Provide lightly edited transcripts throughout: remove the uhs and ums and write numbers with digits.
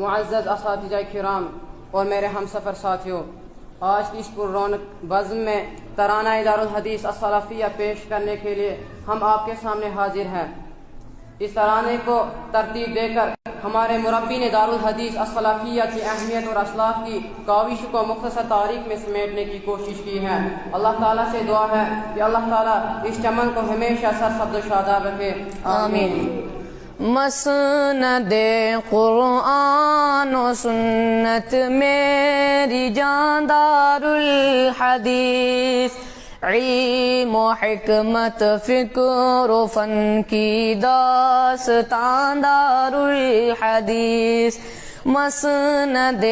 معزز اساتذہ کرام اور میرے ہم سفر ساتھیوں، آج کی اس پر رونق بزم میں ترانہ دارالحدیث السلفیہ پیش کرنے کے لیے ہم آپ کے سامنے حاضر ہیں۔ اس ترانے کو ترتیب دے کر ہمارے مربی نے دارالحدیث السلفیہ کی اہمیت اور اسلاف کی کاوش کو مختصر تاریخ میں سمیٹنے کی کوشش کی ہے۔ اللہ تعالیٰ سے دعا ہے کہ اللہ تعالیٰ اس چمن کو ہمیشہ سرسبز و شاداب رکھے، آمین۔ مسند قرآن و سنت میری جان دارالحدیث، علم و حکمت فکر و فن کی داستان دارالحدیث۔ مسند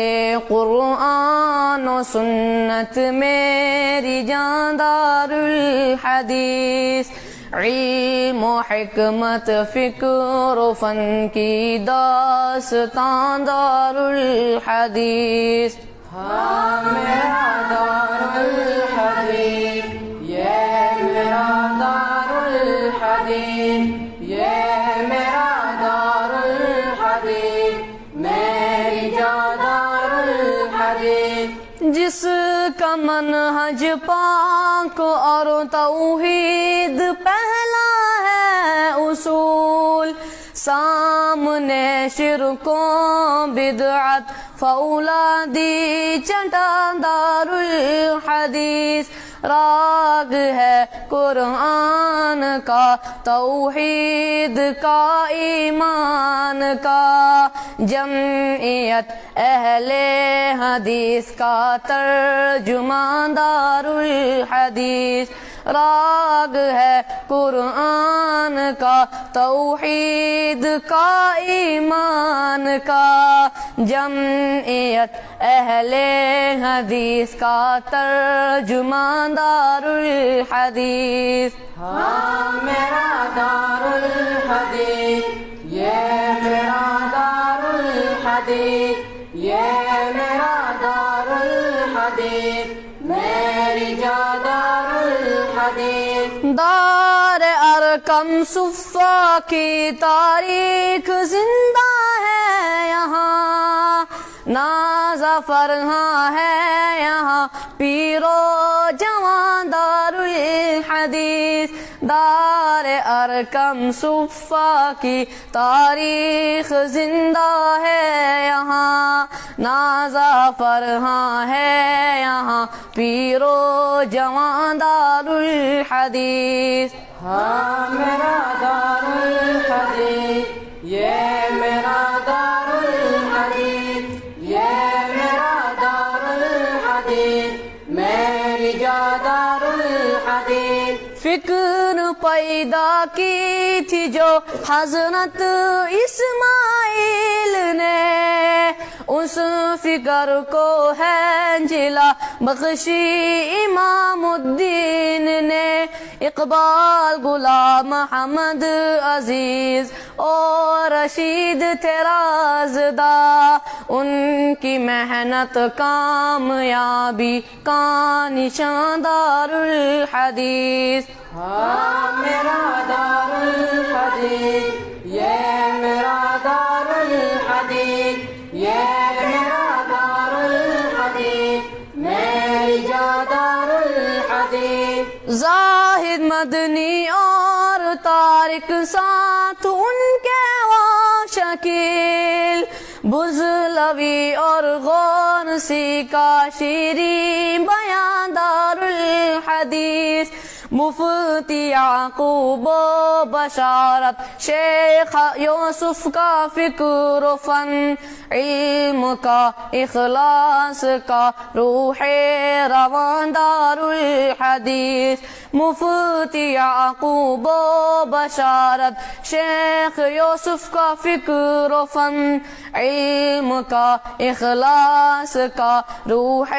قرآن و سنت میری جان دارالحدیث، علم و حکمت فکر و فن کی داستان دارالحدیث۔ ہاں میرا دارالحدیث، یہ میرا دارالحدیث، یہ میرا دارالحدیث، میری جان دارالحدیث۔ جس کا منہج پاک اور توحید پہلا ہے اصول، سامنے شرک و بدعت فولادی چٹا دارالحدیث۔ راگ ہے قرآن کا، توحید کا، ایمان کا، جمعیت اہل حدیث کا ترجمان دارالحدیث۔ راگ ہے قرآن کا، توحید کا، ایمان کا، جمعیت اہل حدیث کا ترجمان دارالحدیث۔ ہاں میرا دارالحدیث، یہ میرا دارالحدیث، یہ میرا دارالحدیث، میری جان دارالحدیث۔ دار ارقم صفا کی تاریخ زندہ ہے یہاں، نازا فرحاں ہے یہاں، پیر و جوان دارالحدیث۔ دار ارقم صفا کی تاریخ زندہ ہے یہاں، نازا فرحاں ہے یہاں، پیر و جوان دارالحدیث۔ ہاں میرا دارالحدیث، یہ میرا دارالحدیث، یہ میرا دارالحدیث، میری جان دارالحدیث۔ فکر پیدا کی تھی جو حضرت اسماعیل نے، اس فکر کو ہے جلا بخشی امام الدین نے۔ اقبال، غلام محمد عزیز اور رشید تھے رازدہ، ان کی محنت کامیابی کا نشان دارالحدیث۔ ہاں میرا دارالحدیث، یہ میرا دارالحدیث، یہ میرا دارالحدیث، میری جان دارالحدیث۔ زاہد مدنی اور طارق ساتھ ان کے وہ شکیل، بزلوی اور غورسی کا شیریں بیان دارالحدیث۔ مفتی یعقوب و بشارت، شیخ یوسف کا فکر و فن، علم کا، اخلاص کا، روح روان دارالحدیث۔ مفتی یعقوب و بشارت، شیخ یوسف کا فکر و فن، علم کا، اخلاص کا، روح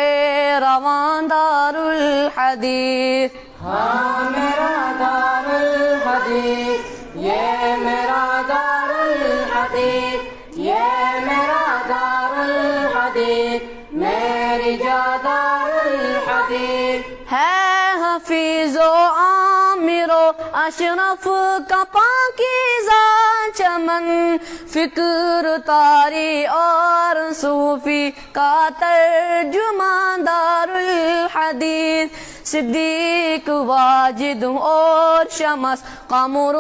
روان دارالحدیث۔ ہاں میرا دارالحدیث، یہ میرا دارالحدیث، یہ میرا دارالحدیث، میری جان دارالحدیث۔ ہے حفیظ و عامر و اشرف کا پاکیزہ چمن، فکر تاری اور صوفی کا ترجمہ دارالحدیث، صدیق واجد اور شمس قمر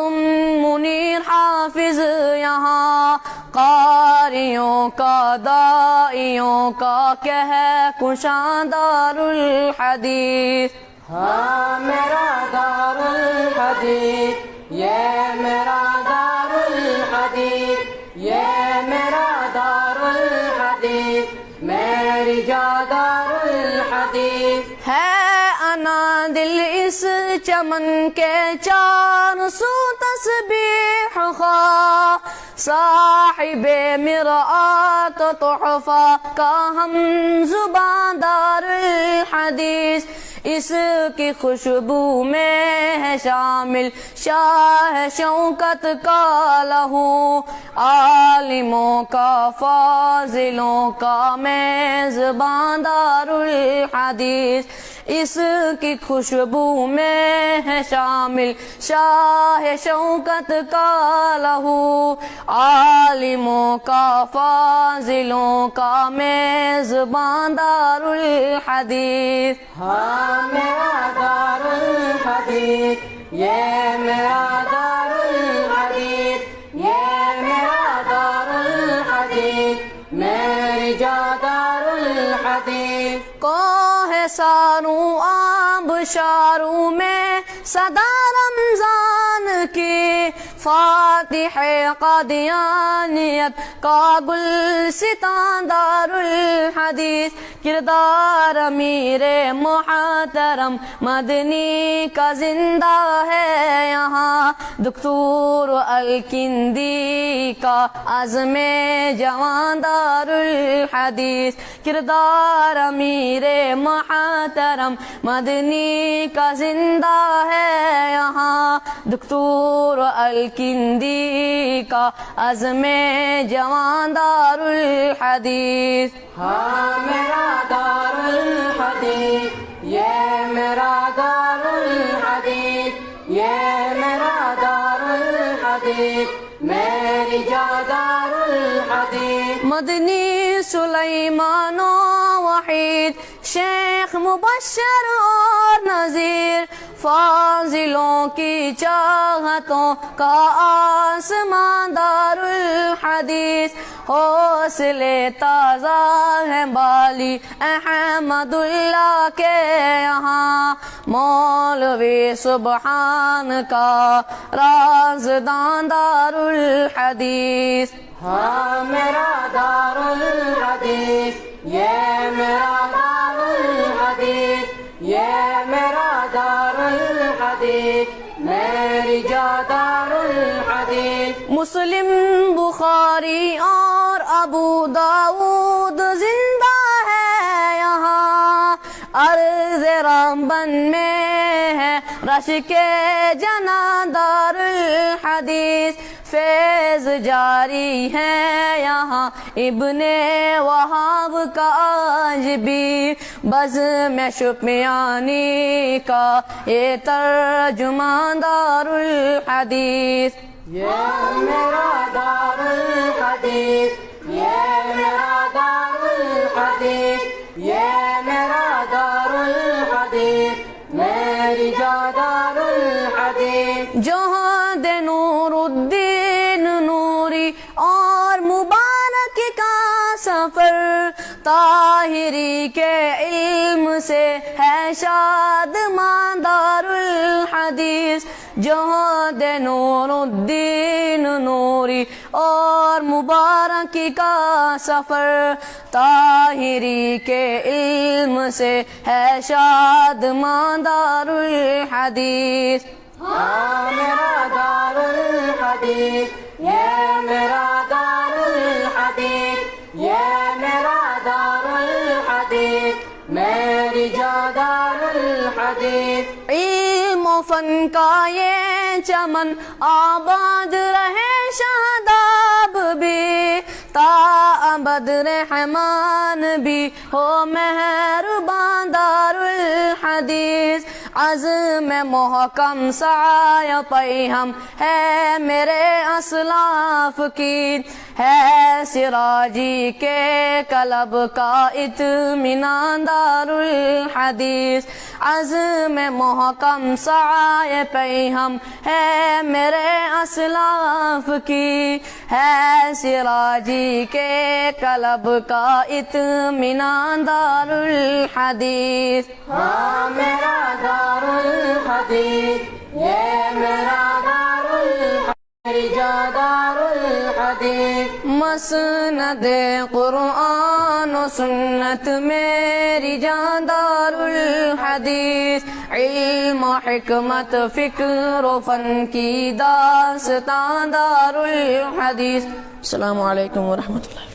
منیر حافظ یہاں، قاریوں کا داعیوں کا کہکشاں دارالحدیث۔ ہاں میرا دارالحدیث، یہ میرا دارالحدیث، یہ میرا دارالحدیث، میری جا دارالحدیث۔ ہے انا دل اس چمن کے چار سو تسبیح خواہ، صاحب مرآت تحفہ کا ہم زبان دارالحدیث، اس کی خوشبو میں ہے شامل شاہ شوکت کا لہو، عالموں کا فاضلوں کا میزبان دارالحدیث، اس کی خوشبو میں ہے شامل شاہ شوکت کا لہو، عالموں کا فاضلوں کا میزبان دارالحدیث۔ ہاں میرا دارالحدیث، یہ میرا دارالحدیث، یہ میرا دارالحدیث، میری جا دارالحدیث۔ کوہ ساروں آب شاروں میں صدا رمضان کی، فاتح قادیانیت کا گلستان دارالحدیث، کردار امیر محترم مدنی کا زندہ ہے یہاں، دکتور الکندی کا عزم جوان دارالحدیث، کردار امیر محترم مدنی کا زندہ ہے یہاں، دکتور الکندی کا عزم جوان دارالحدیث۔ ہاں میرا دارالحدیث، یہ میرا دارالحدیث، یہ میرا دارالحدیث، میری جا دارالحدیث۔ مدنی سلیمان و وحید، شیخ مبشر اور نذیر، فاضلوں کی چاہتوں کا آسمان دارالحدیث، حوصلے تازہ ہے بالی احمد اللہ کے یہاں، مولوی سبحان کا رازدان دارالحدیث۔ ہاں میرا دارالحدیث، یہ میرا دارالحدیث، یہ میرا دارالحدیث، میری جا دارالحدیث۔ مسلم، بخاری اور ابو داؤد زندہ ہے یہاں، عرض رامبن میں ہے رش کے جنا دارالحدیث، فیض جاری ہے یہاں ابن وہاب کا آج بھی، بزم شپیانی کا یہ ترجمان دارالحدیث۔ یہ میرا دارالحدیث، یہ میرا دارالحدیث، یہ میرا دارالحدیث، میری جا دارالحدیث۔ جہاد نور الدین نوری اور مبارک کا سفر، طاہری کے علم سے ہے شادمان دارالحدیث، جہاد نور الدین نوری اور مبارک کا سفر، طاہری کے علم سے ہے شادمان دارالحدیث۔ ہاں میرا دارالحدیث، یہ میرا دارالحدیث، یہ میرا دارالحدیث، میری جا دارالحدیث۔ علم و فن کا یہ چمن آباد رہے شاداب بھی، تا ابد رحمان بھی ہو مہربان دارالحدیث، عزم محکم سایہ پیہم ہے میرے اسلاف کی، ہے سراجی کے قلب کا اطمینان دار الحدیث، عزم محکم سایہ پیہم ہے میرے اسلاف کی، ہے سراجی کے قلب کا اطمینان دار الحدیث۔ ہاں میرا دار الحدیث، یہ میرا دار الحدیث، میری جا دار الحدیث، مسند قرآن و سنت میری جان دار الحدیث، علم و حکمت فکر و فن کی داستان دار الحدیث۔ السلام علیکم ورحمۃ اللہ۔